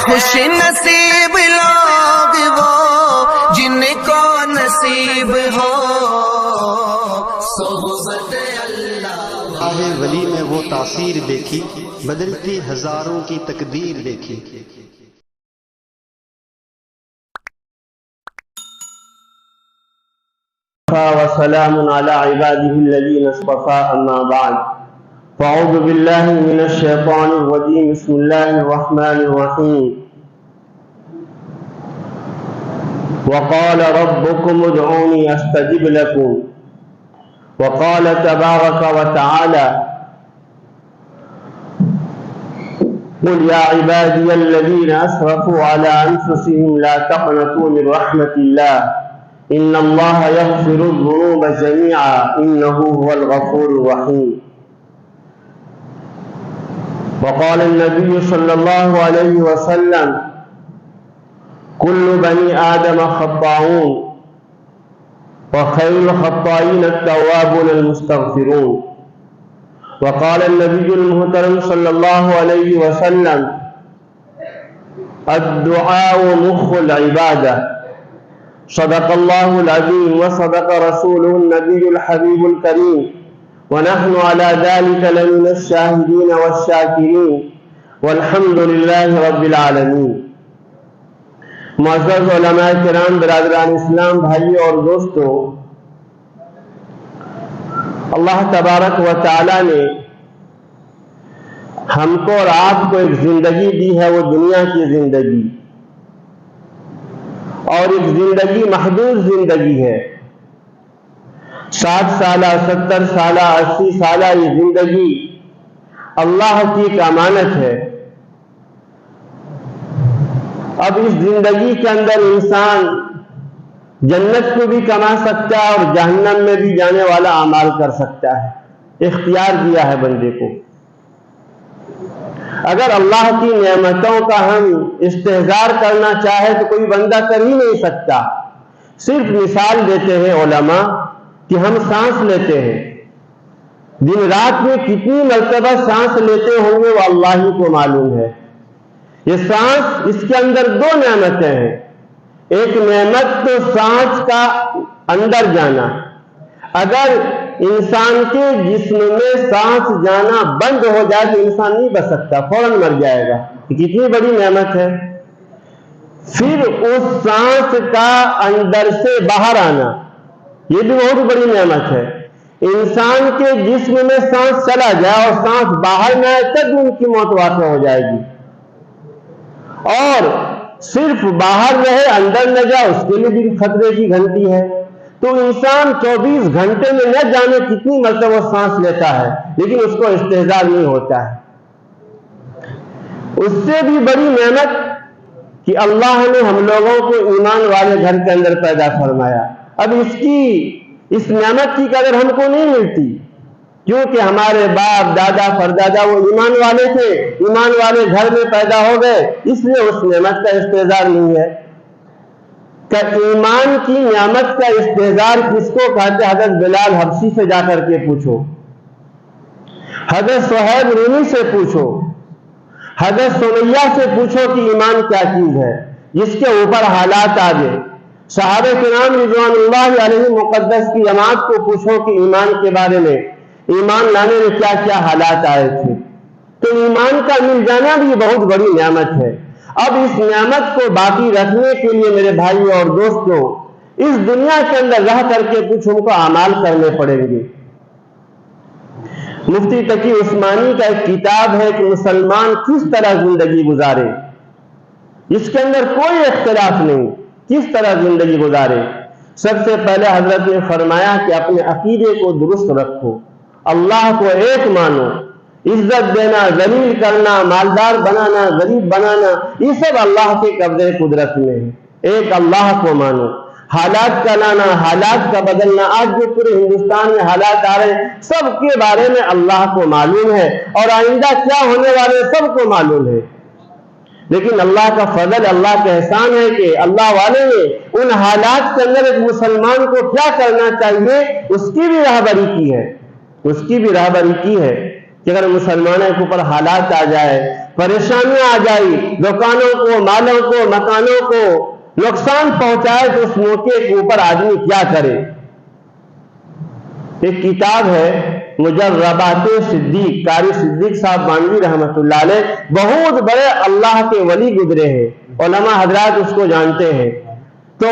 خوش نصیب لوگ وہ جن کو نصیب ہو صحبت اللہ۔ ولی میں وہ تاثیر دیکھی، بدلتی ہزاروں کی تقدیر دیکھی۔ وسلام على عباده الذين اصطفى أما بعد فأعوذ بالله من الشيطان الرجيم بسم الله الرحمن الرحيم وقال ربكم ادعوني أستجب لكم وقال تبارك وتعالى قل يا عبادي الذين أسرفوا على أنفسهم لا تقنطوا من رحمة الله إن الله يغفر الذنوب جميعا إنه هو الغفور الرحيم وقال النبي صلى الله عليه وسلم كل بني آدم خطاؤون وخير الخطائين التوابون المستغفرون وقال النبي المحترم صلى الله عليه وسلم الدعاء مخ العبادة صدق الله العظيم وصدق رسوله النبي الحبيب الكريم ونحن على ذلك لمن الشاهدين والشاكرين والحمد لله رب العالمين۔ معزز علماء کرام، برادران اسلام، بھائیوں اور دوستوں، اللہ تبارک و تعالی نے ہم کو اور آپ کو ایک زندگی دی ہے، وہ دنیا کی زندگی، اور ایک زندگی محدود زندگی ہے۔ 60 سالہ، 70 سالہ، 80 سالہ یہ زندگی اللہ کی ایک امانت ہے۔ اب اس زندگی کے اندر انسان جنت کو بھی کما سکتا ہے اور جہنم میں بھی جانے والا اعمال کر سکتا ہے، اختیار دیا ہے بندے کو۔ اگر اللہ کی نعمتوں کا ہم استحضار کرنا چاہے تو کوئی بندہ کر ہی نہیں سکتا۔ صرف مثال دیتے ہیں علماء کہ ہم سانس لیتے ہیں، دن رات میں کتنی مرتبہ سانس لیتے ہوں گے وہ اللہ ہی کو معلوم ہے۔ یہ سانس، اس کے اندر دو نعمتیں ہیں۔ ایک نعمت تو سانس کا اندر جانا، اگر انسان کے جسم میں سانس جانا بند ہو جائے تو انسان نہیں بچ سکتا، فوراً مر جائے گا۔ یہ کتنی بڑی نعمت ہے۔ پھر اس سانس کا اندر سے باہر آنا، یہ بھی بہت بڑی نعمت ہے۔ انسان کے جسم میں سانس چلا جائے اور سانس باہر نہ آئے تب ان کی موت واقع ہو جائے گی، اور صرف باہر رہے اندر نہ جائے اس کے لیے بھی خطرے کی گھنٹی ہے۔ تو انسان 24 گھنٹے میں نہ جانے کتنی مرتبہ سانس لیتا ہے، لیکن اس کو استحضار نہیں ہوتا ہے۔ اس سے بھی بڑی نعمت کہ اللہ نے ہم لوگوں کو ایمان والے گھر کے اندر پیدا فرمایا۔ اب اس نعمت کی قدر ہم کو نہیں ملتی، کیونکہ ہمارے باپ دادا پردادا وہ ایمان والے تھے، ایمان والے گھر میں پیدا ہو گئے، اس لیے اس نعمت کا استحضار نہیں ہے۔ کہ ایمان کی نعمت کا استحضار کس کو کہتے؟ حضرت بلال حبشی سے جا کر کے پوچھو، حضرت صہیب رومی سے پوچھو، حضرت سمیہ سے پوچھو کہ ایمان کیا چیز ہے، جس کے اوپر حالات آ گئے۔ صحابہ کرام رضوان اللہ علیہ مقدس کی جماعت کو پوچھو کہ ایمان کے بارے میں، ایمان لانے میں کیا کیا حالات آئے تھے۔ تو ایمان کا مل جانا بھی بہت بڑی نعمت ہے۔ اب اس نعمت کو باقی رکھنے کے لیے میرے بھائیوں اور دوستوں، اس دنیا کے اندر رہ کر کے کچھ ہم کو اعمال کرنے پڑیں گے۔ مفتی تقی عثمانی کا ایک کتاب ہے کہ مسلمان کس طرح زندگی گزارے، اس کے اندر کوئی اختلاف نہیں، کس طرح زندگی گزارے۔ سب سے پہلے حضرت نے فرمایا کہ اپنے عقیدے کو درست رکھو، اللہ کو ایک مانو، عزت دینا، ذلیل کرنا، مالدار بنانا، غریب بنانا، یہ سب اللہ کے قبضے قدرت میں ہے۔ ایک اللہ کو مانو، حالات کا لانا، حالات کا بدلنا۔ آج جو پورے ہندوستان میں حالات آ رہے ہیں سب کے بارے میں اللہ کو معلوم ہے، اور آئندہ کیا ہونے والے سب کو معلوم ہے۔ لیکن اللہ کا فضل، اللہ کا احسان ہے کہ اللہ والے نے ان حالات کے اندر ایک مسلمان کو کیا کرنا چاہیے اس کی بھی راہبری کی ہے، اس کی بھی راہبری کی ہے۔ کہ اگر مسلمانوں کے اوپر حالات آ جائے، پریشانیاں آ جائی، دکانوں کو، مالوں کو، مکانوں کو نقصان پہنچائے، تو اس موقع کے اوپر آدمی کیا کرے؟ ایک کتاب ہے مجربات صدیق، قاری صدیق صاحب بانوی رحمۃ اللہ علیہ، بہت بڑے اللہ کے ولی گزرے ہیں، علماء حضرات اس کو جانتے ہیں۔ تو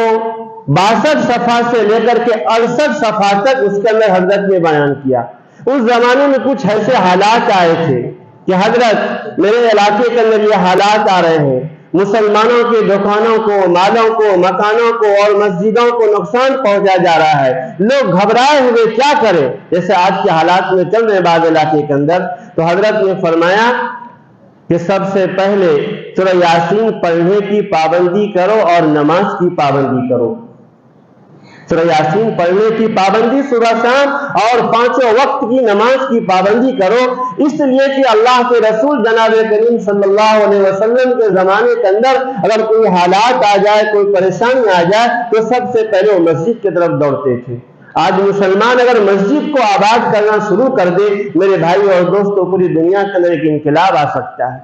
62 صفحہ سے لے کر کے 68 صفحہ تک اس کے اندر حضرت نے بیان کیا۔ اس زمانے میں کچھ ایسے حالات آئے تھے کہ حضرت میرے علاقے کے اندر یہ حالات آ رہے ہیں، مسلمانوں کے دکانوں کو، مالوں کو، مکانوں کو اور مسجدوں کو نقصان پہنچا جا رہا ہے، لوگ گھبرائے ہوئے کیا کریں، جیسے آج کے حالات میں چل رہے ہیں بعض علاقے کے اندر۔ تو حضرت نے فرمایا کہ سب سے پہلے سورہ یاسین پڑھنے کی پابندی کرو اور نماز کی پابندی کرو۔ سورہ یاسین پڑھنے کی پابندی صبح شام اور 5 وقت کی نماز کی پابندی کرو، اس لیے کہ اللہ کے رسول جناب کریم صلی اللہ علیہ وسلم کے زمانے کے اندر اگر کوئی حالات آ جائے، کوئی پریشانی آ جائے، تو سب سے پہلے وہ مسجد کی طرف دوڑتے تھے۔ آج مسلمان اگر مسجد کو آباد کرنا شروع کر دے میرے بھائی اور دوستوں، پوری دنیا کے اندر ایک انقلاب آ سکتا ہے۔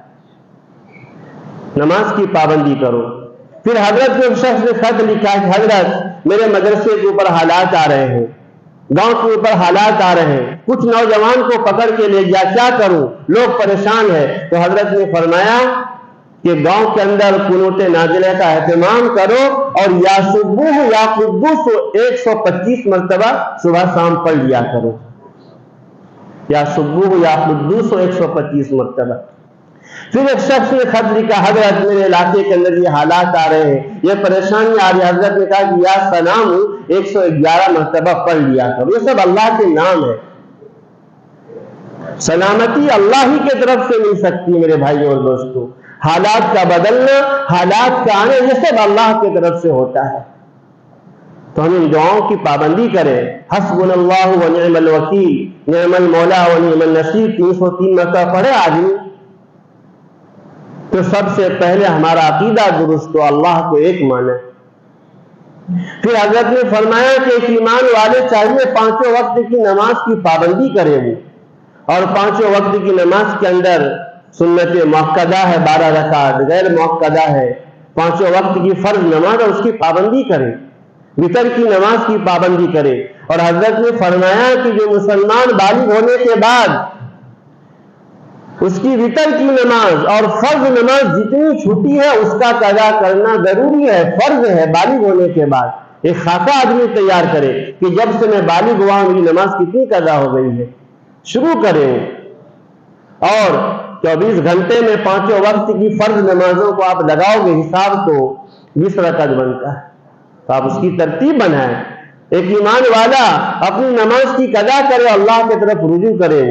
نماز کی پابندی کرو۔ پھر حضرت نے شخص نے خط لکھا کہ حضرت میرے مدرسے کے اوپر حالات آ رہے ہیں، گاؤں کے اوپر حالات آ رہے ہیں، کچھ نوجوان کو پکڑ کے لے گیا، کیا کروں، لوگ پریشان ہیں۔ تو حضرت نے فرمایا کہ گاؤں کے اندر قنوت نازلہ کا اہتمام کرو اور یا سبوح یا قدوس 125 مرتبہ صبح شام پڑھ لیا کرو، یا سبوح یا قدوس 125 مرتبہ۔ پھر ایک شخص نے خط لکھا، حضرت میرے علاقے کے اندر یہ حالات آ رہے ہیں، یہ پریشانی آ رہی ہے۔ حضرت نے کہا کہ یا سلام 111 مرتبہ پڑھ لیا کرو۔ یہ سب اللہ کے نام ہے، سلامتی اللہ ہی کی طرف سے مل سکتی ہے میرے بھائی اور دوستوں۔ حالات کا بدلنا، حالات کا آنا، یہ سب اللہ کی طرف سے ہوتا ہے۔ تو ہم ان دعاؤں کی پابندی کریں۔ حسبنا اللہ و نعم الوکیل، نعم المولا و نعم النصیر 303 مرتبہ پڑھے آدمی، تو سب سے پہلے ہمارا عقیدہ درست ہو، اللہ کو ایک مانے۔ پھر حضرت نے فرمایا کہ ایک ایمان والے چاہیے 5 وقت کی نماز کی پابندی کرے وہ، اور 5 وقت کی نماز کے اندر سنت مؤکدہ ہے 12 رکعت، غیر مؤکدہ ہے 5 وقت کی فرض نماز، اور اس کی پابندی کرے، وتر کی نماز کی پابندی کرے۔ اور حضرت نے فرمایا کہ جو مسلمان بالغ ہونے کے بعد اس کی وتر کی نماز اور فرض نماز جتنی چھوٹی ہے اس کا قضا کرنا ضروری ہے، فرض ہے بالغ ہونے کے بعد۔ ایک خاکہ آدمی تیار کرے کہ جب سے میں بالغ ہوا ہوں میری نماز کتنی قضا ہو گئی ہے، شروع کرے۔ اور 24 گھنٹے میں 5 وقت کی فرض نمازوں کو آپ لگاؤ گے حساب تو 20 رکعت بنتا ہے، تو آپ اس کی ترتیب بنائیں۔ ایک ایمان والا اپنی نماز کی قضا کرے، اللہ کی طرف رجوع کرے۔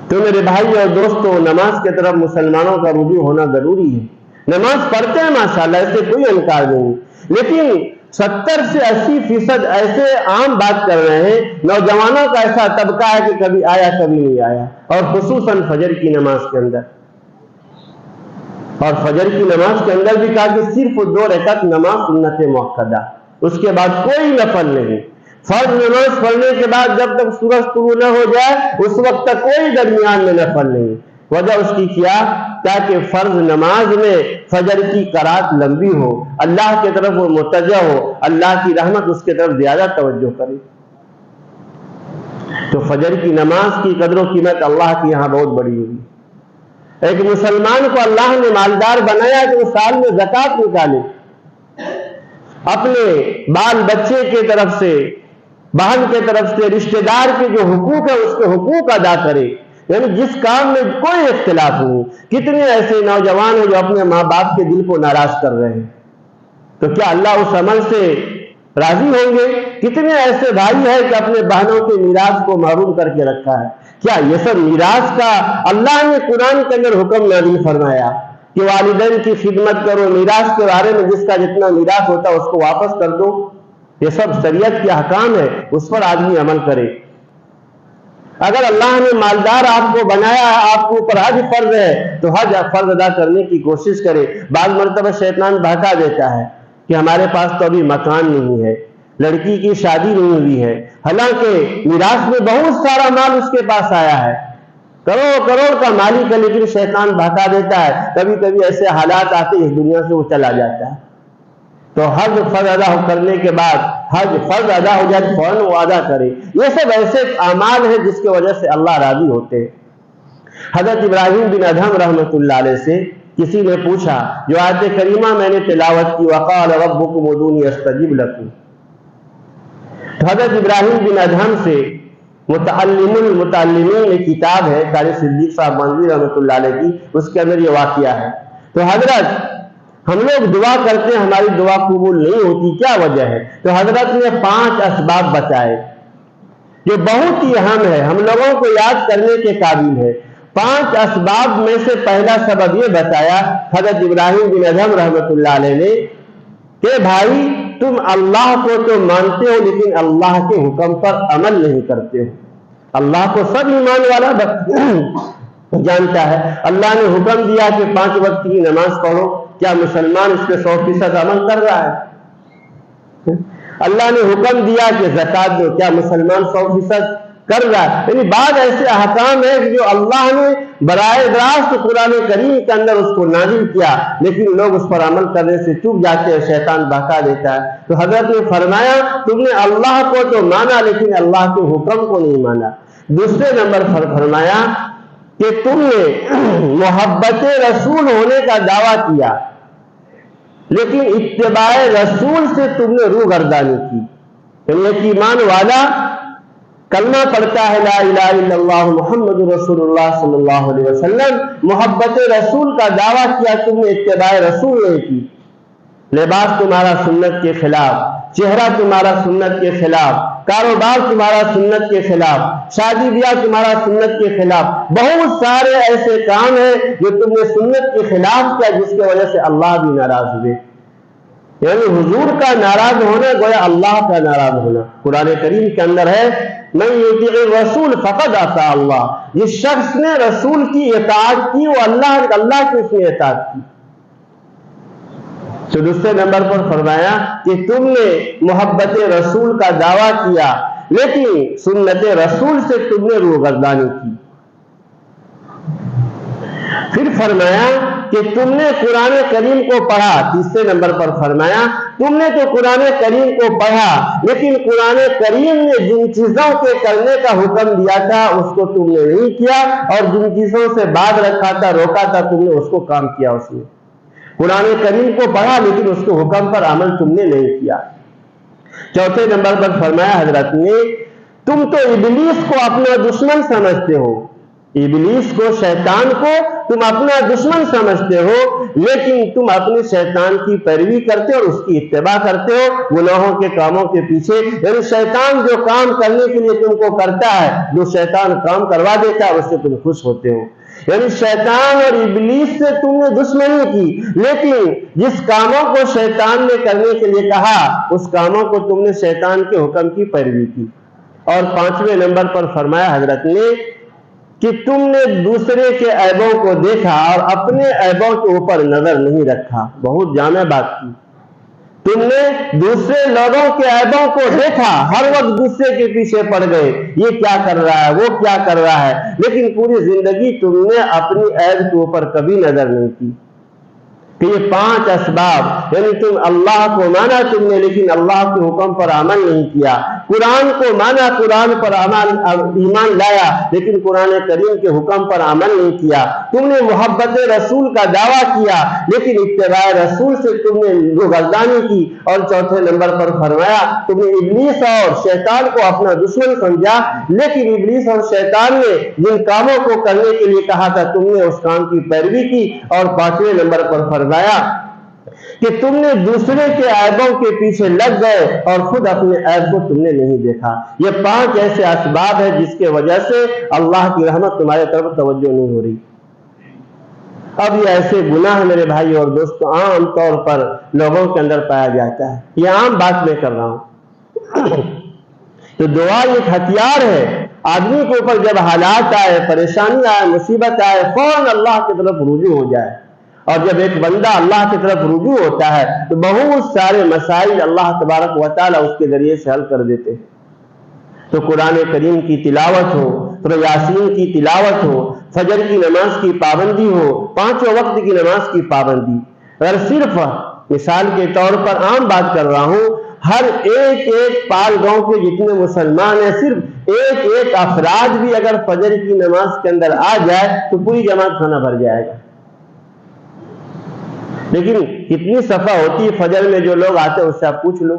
تو میرے بھائی اور دوستوں، نماز کی طرف مسلمانوں کا رجوع ہونا ضروری ہے۔ نماز پڑھتے ہیں ماشاءاللہ، اس سے کوئی انکار نہیں، لیکن 70 سے 80% ایسے عام بات کر رہے ہیں، نوجوانوں کا ایسا طبقہ ہے کہ کبھی آیا کبھی نہیں آیا، اور خصوصاً فجر کی نماز کے اندر۔ اور فجر کی نماز کے اندر بھی کہا کہ صرف 2 رکعت نماز سنت مؤکدہ، اس کے بعد کوئی نفل نہیں۔ فرض نماز پڑھنے کے بعد جب تک سورج طلوع نہ ہو جائے اس وقت تک کوئی درمیان میں نفل نہیں۔ وجہ اس کی کیا؟ تاکہ فرض نماز میں فجر کی قرات لمبی ہو، اللہ کی طرف وہ متوجہ ہو، اللہ کی رحمت اس کی طرف زیادہ توجہ کرے۔ تو فجر کی نماز کی قدر و قیمت اللہ کی یہاں بہت بڑی ہوئی۔ ایک مسلمان کو اللہ نے مالدار بنایا کہ وہ سال میں زکوٰۃ نکالے، اپنے بال بچے کی طرف سے، بہن کی طرف سے، رشتہ دار کے جو حقوق ہے اس کے حقوق ادا کرے، یعنی جس کام میں کوئی اختلاف نہیں۔ کتنے ایسے نوجوان ہیں جو اپنے ماں باپ کے دل کو ناراض کر رہے ہیں، تو کیا اللہ اس عمل سے راضی ہوں گے؟ کتنے ایسے بھائی ہیں کہ اپنے بہنوں کے میراث کو محروم کر کے رکھا ہے؟ کیا یہ سب میراث کا اللہ نے قرآن کے اندر حکم نازل فرمایا کہ والدین کی خدمت کرو، میراث کے بارے میں جس کا جتنا میراث ہوتا ہے اس کو واپس کر دو، یہ سب شریعت کے احکام ہے، اس پر آدمی عمل کرے۔ اگر اللہ نے مالدار آپ کو بنایا ہے، آپ کے اوپر حج فرض ہے تو حج فرض ادا کرنے کی کوشش کرے۔ بعض مرتبہ شیطان بہکا دیتا ہے کہ ہمارے پاس تو ابھی مکان نہیں ہے، لڑکی کی شادی نہیں ہوئی ہے، حالانکہ میراث میں بہت سارا مال اس کے پاس آیا ہے، کروڑ کا مالک ہے، لیکن شیطان بہکا دیتا ہے، کبھی کبھی ایسے حالات آتے اس دنیا سے وہ چلا جاتا ہے، تو حج فرض ادا کرنے کے بعد حج فرض ادا ہو جائے فوراً وہ ادا کرے۔ یہ سب ایسے اعمال ہیں جس کی وجہ سے اللہ راضی ہوتے ہیں۔ حضرت ابراہیم بن ادہم رحمۃ اللہ علیہ سے کسی نے پوچھا، جو آیت کریمہ میں نے تلاوت کی، وقال ربکم ادعونی استجب لکم، تو حضرت ابراہیم بن ادہم سے متعلم المتعلمین میں کتاب ہے قاری صدیق صاحب مانوی رحمۃ اللہ علیہ کی، اس کے اندر یہ واقعہ ہے۔ تو حضرت ہم لوگ دعا کرتے ہیں، ہماری دعا قبول نہیں ہوتی، کیا وجہ ہے؟ تو حضرت نے 5 اسباب بتائے جو بہت ہی اہم ہے، ہم لوگوں کو یاد کرنے کے قابل ہے۔ 5 اسباب میں سے پہلا سبب یہ بتایا حضرت ابراہیم بن ادہم رحمۃ اللہ علیہ نے کہ بھائی تم اللہ کو تو مانتے ہو لیکن اللہ کے حکم پر عمل نہیں کرتے ہو۔ اللہ کو سب ایمان والا جانتا ہے، اللہ نے حکم دیا کہ 5 وقت کی نماز پڑھو، کیا مسلمان اس پہ 100% عمل کر رہا ہے؟ اللہ نے حکم دیا کہ زکات دو، کیا مسلمان 100% کر رہا ہے؟ یعنی بعض ایسے احکام ہیں جو اللہ نے براہ راست قرآن کریم کے اندر اس کو نازل کیا، لیکن لوگ اس پر عمل کرنے سے چوک جاتے ہیں، شیطان بہکا دیتا ہے۔ تو حضرت نے فرمایا تم نے اللہ کو تو مانا لیکن اللہ کے حکم کو نہیں مانا۔ دوسرے نمبر پر فرمایا کہ تم نے محبت رسول ہونے کا دعویٰ کیا لیکن اتباع رسول سے تم نے روگردانی کی۔ یعنی ایک ایمان والا کلمہ پڑھتا ہے لا الہ الا اللہ محمد رسول اللہ صلی اللہ علیہ وسلم، محبت رسول کا دعویٰ کیا، تم نے اتباع رسول نہیں کی، لباس تمہارا سنت کے خلاف، چہرہ تمہارا سنت کے خلاف، کاروبار تمہارا سنت کے خلاف، شادی بیاہ تمہارا سنت کے خلاف، بہت سارے ایسے کام ہیں جو تم نے سنت کے خلاف کیا جس کی وجہ سے اللہ بھی ناراض ہوئے۔ یعنی حضور کا ناراض ہونا گویا اللہ کا ناراض ہونا۔ قرآن کریم کے اندر ہے من یطیع الرسول فقد اطاع اللہ، جس شخص نے رسول کی اطاعت کی وہ اللہ کی اس نے اطاعت کی۔ تو دوسرے نمبر پر فرمایا کہ تم نے محبت رسول کا دعویٰ کیا لیکن سنت رسول سے تم نے روگردانی کی۔ پھر فرمایا کہ تم نے قرآن کریم کو پڑھا، تیسرے نمبر پر فرمایا تم نے تو قرآن کریم کو پڑھا لیکن قرآن کریم نے جن چیزوں کے کرنے کا حکم دیا تھا اس کو تم نے نہیں کیا، اور جن چیزوں سے باز رکھا تھا روکا تھا تم نے اس کو کام کیا۔ اس نے قرآن کریم کو پڑھا لیکن اس کے حکم پر عمل تم نے نہیں کیا۔ چوتھے نمبر پر فرمایا حضرت نے تم تو ابلیس کو اپنا دشمن سمجھتے ہو، ابلیس کو، شیطان کو تم اپنا دشمن سمجھتے ہو لیکن تم اپنے شیطان کی پیروی کرتے ہو اور اس کی اتباع کرتے ہو گناہوں کے کاموں کے پیچھے۔ یعنی شیطان جو کام کرنے کے لیے تم کو کرتا ہے، جو شیطان کام کروا دیتا ہے اس سے تم خوش ہوتے ہو۔ یعنی شیطان اور ابلیس سے تم نے دشمنی کی لیکن جس کاموں کو شیطان نے کرنے کے لیے کہا اس کاموں کو تم نے شیطان کے حکم کی پیروی کی۔ اور 5ویں نمبر پر فرمایا حضرت نے کہ تم نے دوسرے کے عیبوں کو دیکھا اور اپنے عیبوں کے اوپر نظر نہیں رکھا۔ بہت جامع بات کی، تم نے دوسرے لوگوں کے عیبوں کو دیکھا، ہر وقت دوسرے کے پیچھے پڑ گئے، یہ کیا کر رہا ہے، وہ کیا کر رہا ہے، لیکن پوری زندگی تم نے اپنی عیب کے اوپر کبھی نظر نہیں کی۔ کہ یہ 5 اسباب، یعنی تم اللہ کو مانا تم نے لیکن اللہ کے حکم پر عمل نہیں کیا، قرآن کو مانا، قرآن پر ایمان لایا لیکن قرآن کریم کے حکم پر عمل نہیں کیا، تم نے محبت رسول کا دعویٰ کیا لیکن اتباع رسول سے تم نے روگردانی کی۔ اور چوتھے نمبر پر فرمایا تم نے ابلیس اور شیطان کو اپنا دشمن سمجھا لیکن ابلیس اور شیطان نے جن کاموں کو کرنے کے لیے کہا تھا تم نے اس کام کی پیروی کی۔ اور 5ویں نمبر پر فرمایا کہ تم نے دوسرے کے عیبوں کے پیچھے لگ گئے اور خود اپنے عیب کو تم نے نہیں دیکھا۔ یہ 5 ایسے اسباب ہیں جس کے وجہ سے اللہ کی رحمت تمہارے طرف توجہ نہیں ہو رہی۔ اب یہ ایسے گناہ میرے بھائی اور دوستوں عام طور پر لوگوں کے اندر پایا جاتا ہے، یہ عام بات میں کر رہا ہوں۔ تو دعا ایک ہتھیار ہے، آدمی کے اوپر جب حالات آئے، پریشانی آئے، مصیبت آئے، فوراً اللہ کی طرف رجوع ہو جائے۔ اور جب ایک بندہ اللہ کی طرف رجوع ہوتا ہے تو بہت سارے مسائل اللہ تبارک و تعالیٰ اس کے ذریعے سے حل کر دیتے ہیں۔ تو قرآن کریم کی تلاوت ہو، سورہ یاسین کی تلاوت ہو، فجر کی نماز کی پابندی ہو، 5 وقت کی نماز کی پابندی، اگر صرف مثال کے طور پر عام بات کر رہا ہوں، ہر ایک پال گاؤں کے جتنے مسلمان ہیں، صرف ایک افراد بھی اگر فجر کی نماز کے اندر آ جائے تو پوری جماعت کھانا بھر جائے گا۔ لیکن کتنی صفحہ ہوتی ہے فجر میں جو لوگ آتے ہیں اس سے آپ پوچھ لو۔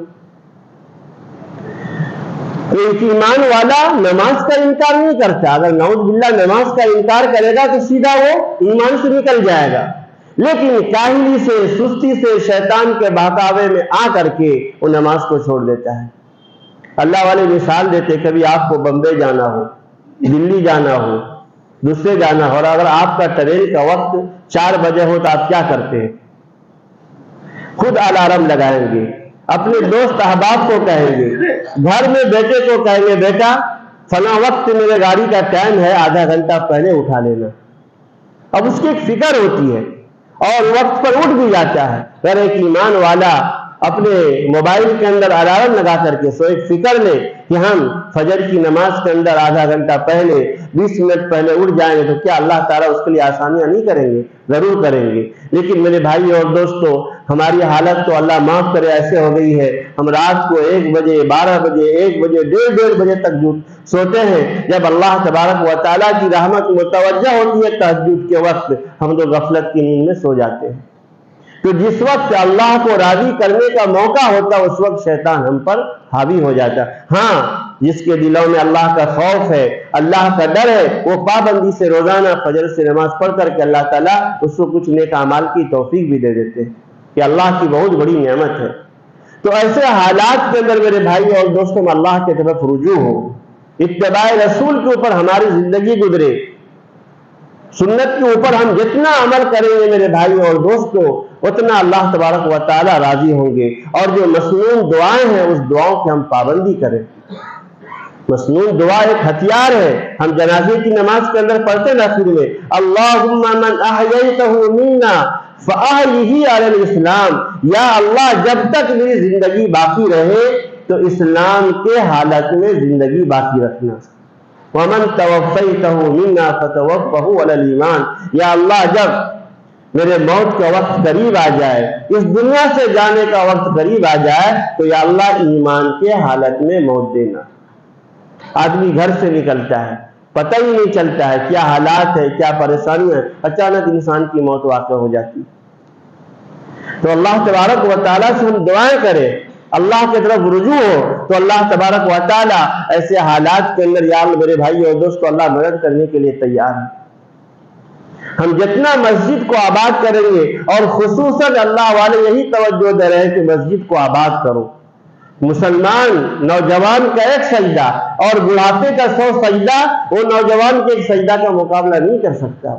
تو ایک ایمان والا نماز کا انکار نہیں کرتا، اگر نعوذ باللہ نماز کا انکار کرے گا تو سیدھا وہ ایمان سے نکل جائے گا، لیکن کاہلی سے، سستی سے، شیطان کے بہکاوے میں آ کر کے وہ نماز کو چھوڑ دیتا ہے۔ اللہ والے مثال دیتے، کبھی آپ کو بمبئی جانا ہو، دلی جانا ہو، دوسرے جانا ہو، اور اگر آپ کا ٹرین کا وقت 4 بجے ہو تو آپ کیا کرتے ہیں؟ خود الارم لگائیں گے، اپنے دوست احباب کو کہیں گے، گھر میں بیٹے کو کہیں گے بیٹا فلاں وقت میرے گاڑی کا ٹائم ہے، آدھا گھنٹہ پہلے اٹھا لینا۔ اب اس کی ایک فکر ہوتی ہے اور وقت پر اٹھ بھی جاتا ہے۔ اگر ایک ایمان والا اپنے موبائل کے اندر الارم لگا کر کے سو ایک فکر لے کہ ہم فجر کی نماز کے اندر آدھا گھنٹہ پہلے 20 منٹ پہلے اٹھ جائیں گے، تو کیا اللہ تعالیٰ اس کے لیے آسانیاں نہیں کریں گے؟ ضرور کریں گے۔ لیکن میرے بھائی اور دوستو، ہماری حالت تو اللہ معاف کرے ایسے ہو گئی ہے، ہم رات کو 1 بجے، 12 بجے، 1 بجے، 1:30 بجے تک سوتے ہیں۔ جب اللہ تبارک و تعالیٰ کی رحمت متوجہ ہوتی ہے تہجد کے وقت، ہم تو غفلت کی نیند میں سو جاتے ہیں۔ تو جس وقت اللہ کو راضی کرنے کا موقع ہوتا ہے اس وقت شیطان ہم پر حاوی ہو جاتا ہے۔ ہاں، جس کے دلوں میں اللہ کا خوف ہے، اللہ کا ڈر ہے، وہ پابندی سے روزانہ فجر سے نماز پڑھ کر کے اللہ تعالیٰ اس کو کچھ نیک اعمال کی توفیق بھی دے دیتے ہیں، کہ اللہ کی بہت بڑی نعمت ہے۔ تو ایسے حالات کے اندر میرے بھائی اور دوستوں اللہ کی طرف رجوع ہو، اتباع رسول کے اوپر ہماری زندگی گزرے، سنت کے اوپر ہم جتنا عمل کریں گے میرے بھائی اور دوستوں، اتنا اللہ تبارک و تعالیٰ راضی ہوں گے۔ اور جو مسنون دعائیں ہیں اس دعاؤں کی ہم پابندی کریں۔ مسنون دعا ایک ہتھیار ہے، ہم جنازے کی نماز کے اندر پڑھتے ہیں آخر میں، اللہم من احییتہ منا فاحیہ علی الاسلام، یا اللہ جب تک میری زندگی باقی رہے تو اسلام کے حالت میں زندگی باقی رکھنا۔ ومن توفیتہ منا فتوفہ علی الایمان، یا اللہ جب میرے موت کا وقت قریب آ جائے، اس دنیا سے جانے کا وقت قریب آ جائے تو یا اللہ ایمان کے حالت میں موت دینا۔ آدمی گھر سے نکلتا ہے، پتہ ہی نہیں چلتا ہے کیا حالات ہے، کیا پریشانیاں، اچانک انسان کی موت واقع ہو جاتی۔ تو اللہ تبارک و تعالیٰ سے ہم دعائیں کریں، اللہ کی طرف رجوع ہو، تو اللہ تبارک و تعالیٰ ایسے حالات کے اندر یا میرے بھائی اور دوستو اللہ مدد کرنے کے لیے تیار ہے۔ ہم جتنا مسجد کو آباد کریں گے، اور خصوصاً اللہ والے یہی توجہ دے رہے ہیں کہ مسجد کو آباد کرو۔ مسلمان نوجوان کا 1 سجدہ اور بڑھاپے کا 100 سجدہ وہ نوجوان کے 1 سجدہ کا مقابلہ نہیں کر سکتا۔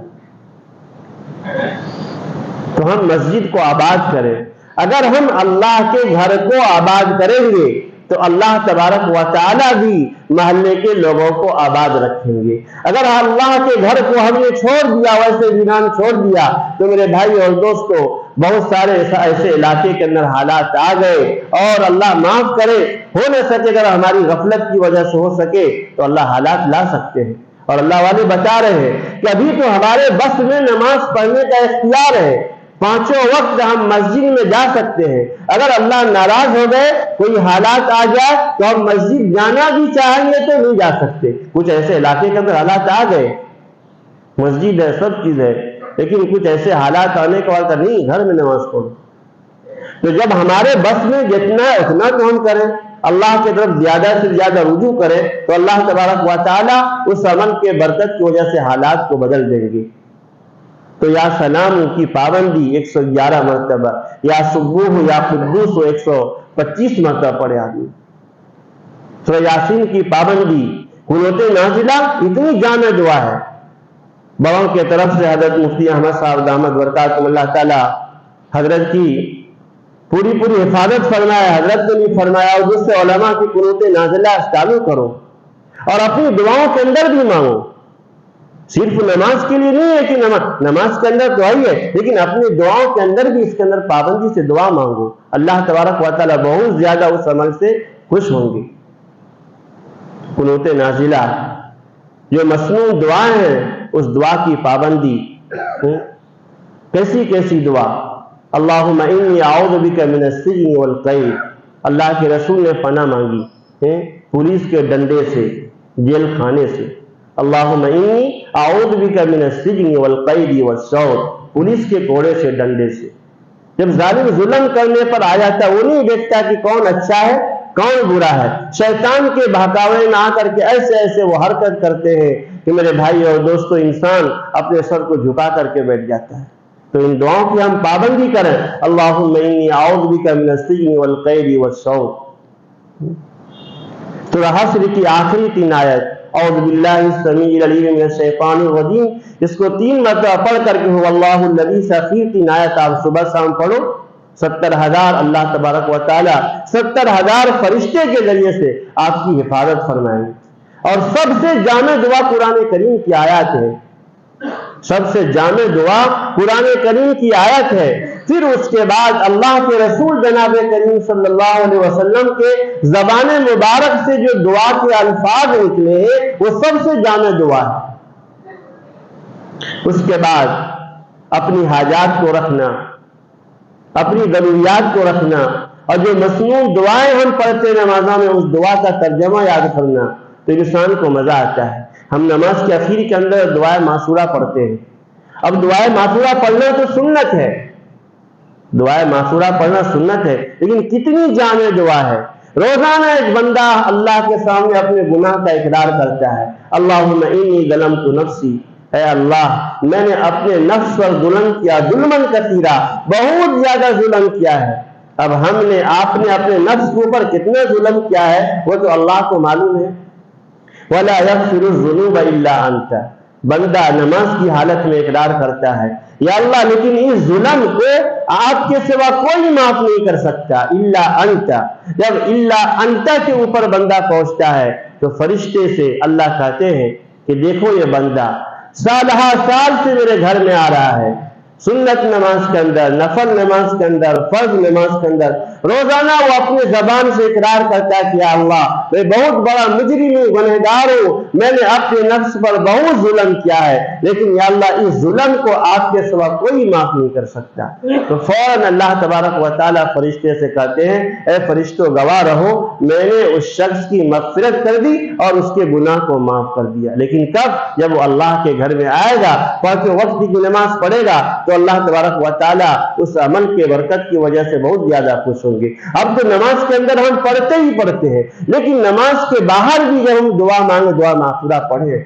تو ہم مسجد کو آباد کریں۔ اگر ہم اللہ کے گھر کو آباد کریں گے تو اللہ تبارک و تعالیٰ بھی محلے کے لوگوں کو آباد رکھیں گے۔ اگر اللہ کے گھر کو ہم نے چھوڑ دیا، ویسے ویران چھوڑ دیا، تو میرے بھائی اور دوستو بہت سارے ایسے علاقے کے اندر حالات آ گئے، اور اللہ معاف کرے، ہو نہ سکے، اگر ہماری غفلت کی وجہ سے ہو سکے تو اللہ حالات لا سکتے ہیں۔ اور اللہ والے بتا رہے ہیں کہ ابھی تو ہمارے بس میں نماز پڑھنے کا اختیار ہے، 5 وقت ہم مسجد میں جا سکتے ہیں۔ اگر اللہ ناراض ہو گئے، کوئی حالات آ جائے تو ہم مسجد جانا بھی چاہیں گے تو نہیں جا سکتے۔ کچھ ایسے علاقے کے اندر حالات آ گئے، مسجد ہے، سب چیز ہے، لیکن کچھ ایسے حالات آنے کے بعد نہیں، گھر میں نماز پڑھو۔ تو جب ہمارے بس میں جتنا ہے اتنا تو ہم کریں، اللہ کی طرف زیادہ سے زیادہ رجوع کریں، تو اللہ تبارک و تعالیٰ اس عمل کے برکت کی وجہ سے حالات کو بدل دیں گے۔ تو یا سلام کی پابندی 111 مرتبہ، یا سبوح یا قدوس 125 مرتبہ پڑھے آدمی۔ سورہ یاسین کی پابندی، قنوت نازلہ اتنی جامع دعا ہے۔ بڑوں کے طرف سے حضرت مفتی احمد صاحب دامت برکاتہم اللہ تعالی حضرت کی پوری حفاظت فرمایا، حضرت نے بھی فرمایا، اور جس سے علماء کی قنوت نازلہ چالو کرو اور اپنی دعاؤں کے اندر بھی مانگو۔ صرف نماز کے لیے نہیں ہے کہ نماز کے اندر دعا ہی ہے، لیکن اپنی دعاؤں کے اندر بھی اس کے اندر پابندی سے دعا مانگو، اللہ تبارک و تعالیٰ بہت زیادہ اس عمل سے خوش ہوں گے۔ قنوت نازلہ جو مسنون دعائیں ہیں، اس دعا کی پابندی، کیسی کیسی دعا، اللہم انی اعوذ بک من السجن والقید، اللہ کے رسول نے پناہ مانگی پولیس کے ڈنڈے سے، جیل خانے سے، اللہم انی اعوذ بک من السجن والقید والصوت، پولیس کے کوڑے سے، ڈنڈے سے۔ جب ظالم ظلم کرنے پر آ جاتا ہے، وہ نہیں دیکھتا کہ کون اچھا ہے کون برا ہے، شیطان کے بہکاوے میں آ کر کے ایسے ایسے وہ حرکت کرتے ہیں کہ میرے بھائی اور دوستو، انسان اپنے سر کو جھکا کر کے بیٹھ جاتا ہے۔ تو ان دعاؤں کی ہم پابندی کریں، اللہم انی اعوذ بک من السجن والقید والصوت۔ سورہ حشر کی آخری 3 آیت، اعوذ باللہ السمیع العلیم من الشیطان الرجیم، اس کو 3 مرتبہ پڑھ کر کے هو اللہ الذی سے آخری 3 آیت آپ صبح شام پڑھو، 70,000 اللہ تبارک و تعالی 70,000 فرشتے کے ذریعے سے آپ کی حفاظت فرمائیں گے۔ اور سب سے جامع دعا قرآن کریم کی آیات ہے، سب سے جامع دعا قرآن کریم کی آیت ہے۔ پھر اس کے بعد اللہ کے رسول جناب کریم صلی اللہ علیہ وسلم کے زبان مبارک سے جو دعا کے الفاظ نکلے ہیں، وہ سب سے جامع دعا ہے۔ اس کے بعد اپنی حاجات کو رکھنا، اپنی ضروریات کو رکھنا، اور جو مسنون دعائیں ہم پڑھتے نمازوں میں، اس دعا کا ترجمہ یاد کرنا، تو انسان کو مزہ آتا ہے۔ ہم نماز کے اخیر کے اندر دعائے معصورہ پڑھتے ہیں۔ اب دعائے معصورہ پڑھنا تو سنت ہے، دعائے معصورہ پڑھنا سنت ہے، لیکن کتنی جامع دعا ہے۔ روزانہ ایک بندہ اللہ کے سامنے اپنے گناہ کا اقرار کرتا ہے، اللہم انی ظلمت نفسی، اے اللہ میں نے اپنے نفس پر ظلم کیا، ظلمن کثیرا، بہت زیادہ ظلم کیا ہے۔ اب آپ نے اپنے نفس کے اوپر کتنا ظلم کیا ہے وہ تو اللہ کو معلوم ہے۔ وَلَا يَغْفِرُ الذُّنُوبَ إِلَّا أَنْتَ، بندہ نماز کی حالت میں اقرار کرتا ہے، یا اللہ لیکن اس ظلم کو آپ کے سوا کوئی معاف نہیں کر سکتا، الا انت۔ جب الا انت کے اوپر بندہ پہنچتا ہے تو فرشتے سے اللہ کہتے ہیں کہ دیکھو یہ بندہ سالہ سال سے میرے گھر میں آ رہا ہے، سنت نماز کے اندر، نفل نماز کے اندر، فرض نماز کے اندر، روزانہ وہ اپنے زبان سے اقرار کرتا ہے کہ یا اللہ میں بہت بڑا مجرم ہوں، گنہگار ہوں، میں نے اپنے نفس پر بہت ظلم کیا ہے، لیکن یا اللہ اس ظلم کو آپ کے سوا کوئی معاف نہیں کر سکتا۔ تو فوراً اللہ تبارک و تعالیٰ فرشتے سے کہتے ہیں اے فرشتوں گواہ رہو، میں نے اس شخص کی مغفرت کر دی اور اس کے گناہ کو معاف کر دیا۔ لیکن کب؟ جب وہ اللہ کے گھر میں آئے گا، پانچوں وقت کی نماز پڑھے گا، تو اللہ تبارک و تعالیٰ اس عمل کے برکت کی وجہ سے بہت زیادہ خوش ہوں گے۔ اب تو نماز کے اندر ہم پڑھتے ہی پڑھتے ہیں، لیکن نماز کے باہر بھی جب ہم دعا مانگے، دعا معصورہ پڑھیں،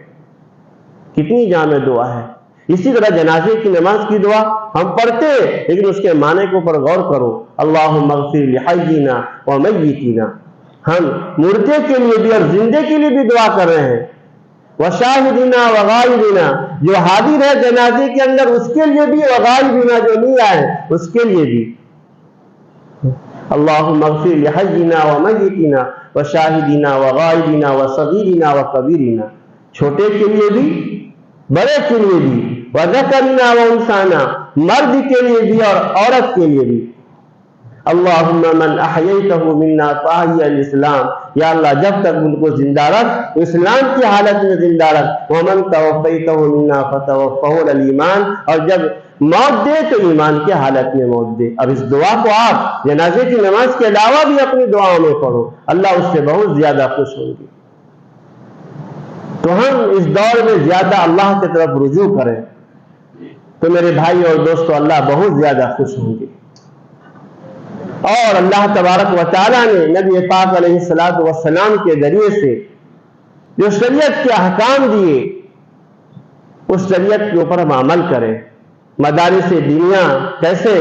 کتنی جامع دعا ہے۔ اسی طرح جنازے کی نماز کی دعا ہم پڑھتے ہیں، لیکن اس کے معنی کے اوپر غور کرو، اللہم اغفر لحینا ومیتنا، ہم مردے کے لیے بھی اور زندے کے لیے بھی دعا کر رہے ہیں، وشاہدنا وغائبنا، جو حاضر ہے جنازے کے اندر اس کے لیے بھی، وغائبنا جو نہیں آئے اس کے لیے بھی، اللہم اغفر لحینا ومیتنا وشاہدنا وغائبنا وصغیرنا وکبیرنا، چھوٹے کے لیے بھی بڑے کے لیے بھی، وذکرنا وانثانا، مرد کے لیے بھی اور عورت کے لیے بھی، اللہم من احییتہ منا فاحی الاسلام، یا اللہ جب تک ان کو زندہ رکھ اسلام کی حالت میں زندہ رکھ، ومن توفیتہ منا فتوفہ الایمان، اور جب موت دے تو ایمان کی حالت میں موت دے۔ اب اس دعا کو آپ جنازے کی نماز کے علاوہ بھی اپنی دعاؤں میں پڑھو، اللہ اس سے بہت زیادہ خوش ہوں گے۔ تو ہم اس دور میں زیادہ اللہ کی طرف رجوع کریں تو میرے بھائی اور دوستو اللہ بہت زیادہ خوش ہوں گے۔ اور اللہ تبارک و تعالیٰ نے نبی پاک علیہ السلام کے ذریعے سے جو شریعت کے احکام دیے، اس شریعت کے اوپر ہم عمل کریں۔ مدارس دینیا کیسے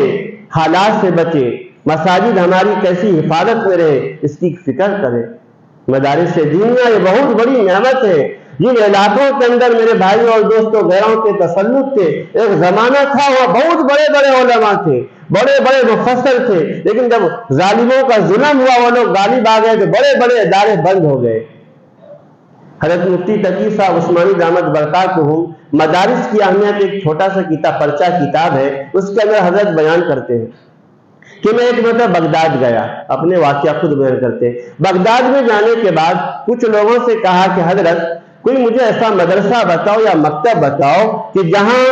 حالات سے بچے، مساجد ہماری کیسی حفاظت میں رہے، اس کی فکر کریں۔ مدارس دینیا یہ بہت بڑی نعمت ہے۔ جن علاقوں کے اندر میرے بھائی اور دوستوں غیروں کے تسلط تھے، ایک زمانہ تھا وہاں بہت بڑے بڑے علماء تھے، بڑے بڑے مفسر تھے، لیکن جب ظالموں کا ظلم ہوا وہ لوگ غالب آ گئے تو بڑے بڑے ادارے بند ہو گئے۔ حضرت مفتی تقی صاحب عثمانی دامت برکاتہم مدارس کی اہمیت ایک چھوٹا سا کتاب، پرچہ کتاب ہے، اس کے اندر حضرت بیان کرتے ہیں کہ میں ایک مرتبہ بغداد گیا، اپنے واقعہ خود بیان کرتے ہیں۔ بغداد میں جانے کے بعد کچھ لوگوں سے کہا کہ حضرت کوئی مجھے ایسا مدرسہ بتاؤ یا مکتب بتاؤ کہ جہاں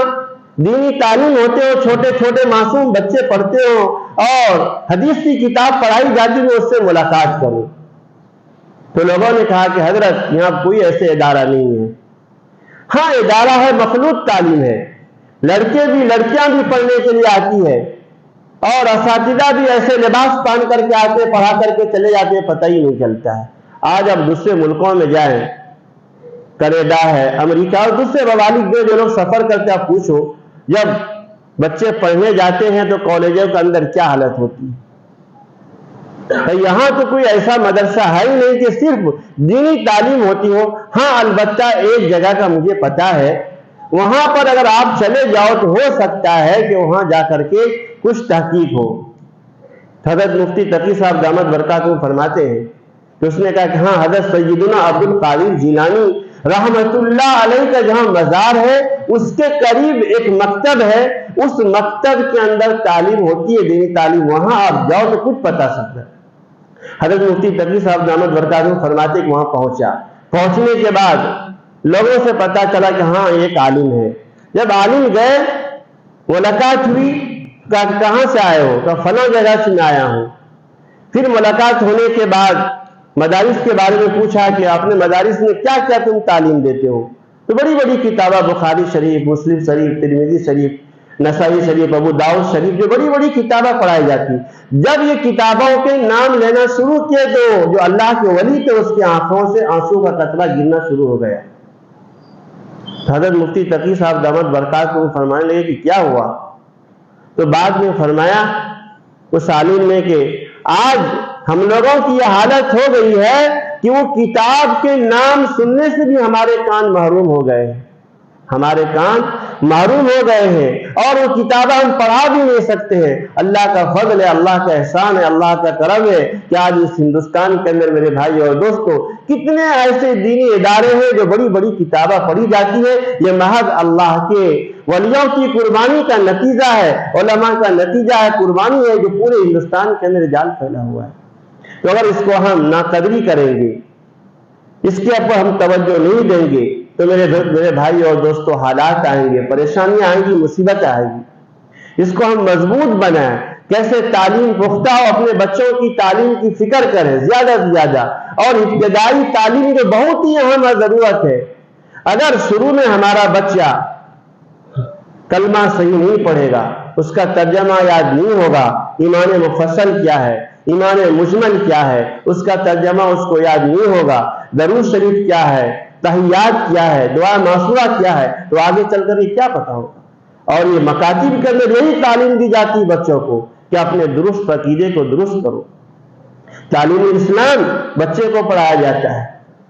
دینی تعلیم ہوتے ہو، چھوٹے چھوٹے معصوم بچے پڑھتے ہو اور حدیث کی کتاب پڑھائی جاتی ہے، اس سے ملاقات کروں۔ تو لوگوں نے کہا کہ حضرت یہاں کوئی ایسے ادارہ نہیں ہے۔ ہاں ادارہ ہے، مخلوط تعلیم ہے، لڑکے بھی لڑکیاں بھی پڑھنے کے لیے آتی ہے اور اساتذہ بھی ایسے لباس پہن کر کے آتے، پڑھا کر کے چلے جاتے، پتہ ہی نہیں چلتا ہے۔ آج اب دوسرے ملکوں میں جائیں، کینیڈا ہے، امریکہ اور دوسرے ممالک میں جو لوگ سفر کرتے ہیں، آپ پوچھو جب بچے پڑھنے جاتے ہیں تو کالجوں کے اندر کیا حالت ہوتی ہے۔ یہاں تو کوئی ایسا مدرسہ ہے ہی نہیں کہ صرف دینی تعلیم ہوتی ہو۔ ہاں البتہ ایک جگہ کا مجھے پتا ہے، وہاں پر اگر آپ چلے جاؤ تو ہو سکتا ہے کہ وہاں جا کر کے کچھ تحقیق ہو۔ حضرت مفتی تقی صاحب دامت برکاتہ فرماتے ہیں کہ اس نے کہا کہ ہاں حضرت سیدنا عبد القادر جیلانی رحمت اللہ علیہ کا جہاں مزار ہے اس کے قریب ایک مکتب ہے، اس مکتب کے اندر تعلیم ہوتی ہے، دینی تعلیم، وہاں آپ جاؤ تو کچھ پتا سکتا ہے۔ حضرت مفتی تقی صاحب دامت برکاتہ فرماتے کہ وہاں پہنچا، پہنچنے کے بعد لوگوں سے پتا چلا کہ ہاں ایک عالم ہے۔ جب عالم گئے، ملاقات ہوئی، کہاں سے آئے ہو؟ کہ فلاں جگہ سے میں آیا ہوں۔ پھر ملاقات ہونے کے بعد مدارس کے بارے میں پوچھا کہ آپ نے مدارس میں کیا کیا تم تعلیم دیتے ہو؟ تو بڑی بڑی کتابیں، بخاری شریف، مسلم شریف، ترمذی شریف، نسائی شریف، ابو داؤد شریف، جو بڑی بڑی کتابیں پڑھائی جاتی۔ جب یہ کتابوں کے نام لینا شروع کیے تو جو اللہ کے ولی تھے اس کی آنکھوں سے آنسو کا قطرہ گرنا شروع ہو گیا۔ حضرت مفتی تقی صاحب دامت برکاتہ کو فرمانے لگے کہ کیا ہوا؟ تو بعد میں فرمایا اس عالم نے کہ آج ہم لوگوں کی یہ حالت ہو گئی ہے کہ وہ کتاب کے نام سننے سے بھی ہمارے کان محروم ہو گئے ہیں، ہمارے کان محروم ہو گئے ہیں اور وہ کتابیں ہم پڑھا بھی نہیں سکتے ہیں۔ اللہ کا فضل ہے، اللہ کا احسان ہے، اللہ کا کرم ہے کہ آج اس ہندوستان کے اندر میرے بھائی اور دوستوں کتنے ایسے دینی ادارے ہیں جو بڑی بڑی کتابیں پڑھی جاتی ہے۔ یہ محض اللہ کے ولیوں کی قربانی کا نتیجہ ہے، علماء کا نتیجہ ہے، قربانی ہے جو پورے ہندوستان کے اندر جال پھیلا ہوا ہے۔ تو اگر اس کو ہم ناقدری کریں گے، اس کے اوپر ہم توجہ نہیں دیں گے تو میرے بھائی اور دوستوں حالات آئیں گے، پریشانیاں آئیں گی، مصیبت آئے گی۔ اس کو ہم مضبوط بنائیں، کیسے تعلیم پختہ ہو، اپنے بچوں کی تعلیم کی فکر کریں زیادہ سے زیادہ، اور ابتدائی تعلیم کی بہت ہی اہم ضرورت ہے۔ اگر شروع میں ہمارا بچہ کلمہ صحیح نہیں پڑھے گا، اس کا ترجمہ یاد نہیں ہوگا، ایمان مفصل کیا ہے، ایمان مجمل کیا ہے، اس کا ترجمہ اس کو یاد نہیں ہوگا، درود شریف کیا ہے، تحیات کیا ہے، دعا معصورہ کیا ہے، تو آگے چل کر یہ کیا پتا ہوگا۔ اور یہ مکاتب کے اندر یہی تعلیم دی جاتی بچوں کو کہ اپنے درست عقیدے کو درست کرو۔ تعلیم اسلام بچے کو پڑھایا جاتا ہے،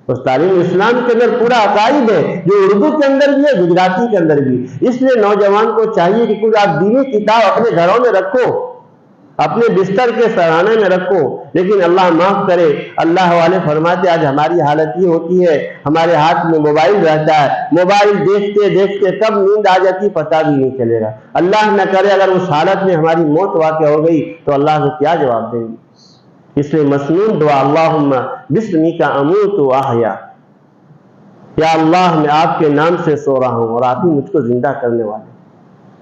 اس تعلیم اسلام کے اندر پورا عقائد ہے جو اردو کے اندر بھی ہے، گجراتی کے اندر بھی۔ اس لیے نوجوان کو چاہیے کہ کچھ آپ دینی کتاب اپنے گھروں میں رکھو، اپنے بستر کے سرانے میں رکھو۔ لیکن اللہ معاف کرے، اللہ والے فرماتے آج ہماری حالت یہ ہوتی ہے، ہمارے ہاتھ میں موبائل رہتا ہے، موبائل دیکھتے دیکھتے کب نیند آ جاتی پتہ بھی نہیں چلے گا۔ اللہ نہ کرے اگر اس حالت میں ہماری موت واقع ہو گئی تو اللہ کو کیا جواب دیں گے؟ اس لیے مسنون دعا، اللہم بسمک اموت و احیا، یا اللہ میں آپ کے نام سے سو رہا ہوں اور آپ ہی مجھ کو زندہ کرنے والے۔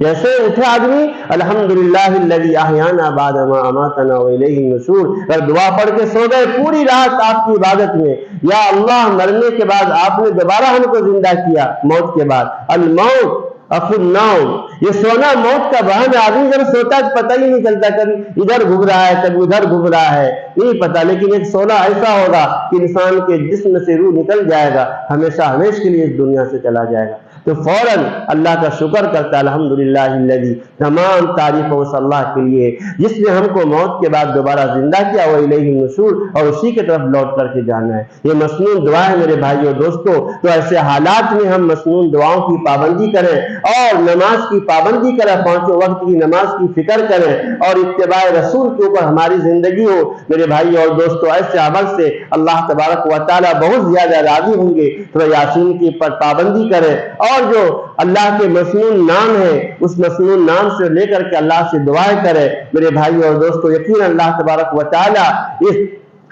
جیسے اٹھے آدمی الحمدللہ الذی احیانا بعد ما اماتنا والیہ النشور، اگر دعا پڑھ کے سو گئے پوری رات آپ کی عبادت میں، یا اللہ مرنے کے بعد آپ نے دوبارہ ہم کو زندہ کیا موت کے بعد۔ الموت اخو النوم، یہ سونا موت کا بہن ہے، آدمی جب سوتا ہے پتہ ہی نہیں چلتا، کبھی ادھر گھوم رہا ہے کبھی ادھر گھوم رہا ہے، نہیں پتا۔ لیکن ایک سونا ایسا ہوگا کہ انسان کے جسم سے روح نکل جائے گا، ہمیشہ ہمیشہ کے لیے اس دنیا سے چلا جائے گا۔ تو فوراً اللہ کا شکر کرتا ہے، الحمدللہ الذی، تمام تعریف اس اللہ کے لیے جس نے ہم کو موت کے بعد دوبارہ زندہ کیا، وإلیہ النشور، اور اسی کے طرف لوٹ کر کے جانا ہے۔ یہ مسنون دعا ہے میرے بھائیو دوستو۔ تو ایسے حالات میں ہم مسنون دعاؤں کی پابندی کریں اور نماز کی پابندی کریں، پانچوں وقت کی نماز کی فکر کریں اور اتباع رسول کے اوپر ہماری زندگی ہو۔ میرے بھائی اور دوستو ایسے عمل سے اللہ تبارک و تعالیٰ بہت زیادہ راضی ہوں گے۔ تو یاسین کی پابندی کریں اور اور جو اللہ کے مسنون نام ہے اس مسنون نام سے لے کر کے اللہ سے دعائیں کرے۔ میرے بھائی اور دوستو، یقیناً اللہ تبارک و تعالی اس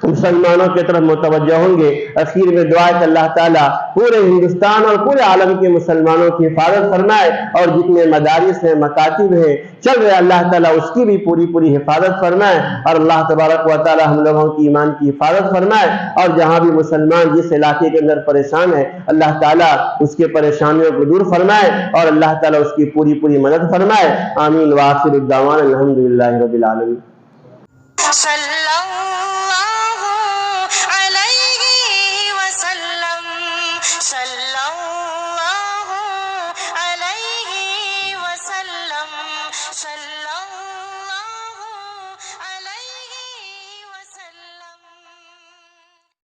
مسلمانوں کی طرف متوجہ ہوں گے۔ اخیر میں دعا ہے کہ اللہ تعالیٰ پورے ہندوستان اور پورے عالم کے مسلمانوں کی حفاظت فرمائے، اور جتنے مدارس ہیں، مکاتب ہیں چل رہے، اللہ تعالیٰ اس کی بھی پوری حفاظت فرمائے، اور اللہ تبارک و تعالیٰ ہم لوگوں کی ایمان کی حفاظت فرمائے، اور جہاں بھی مسلمان جس علاقے کے اندر پریشان ہے اللہ تعالیٰ اس کے پریشانیوں کو دور فرمائے، اور اللہ تعالیٰ اس کی پوری مدد فرمائے۔ آمین۔ وآخر الدعوانا الحمدللہ رب العالمین۔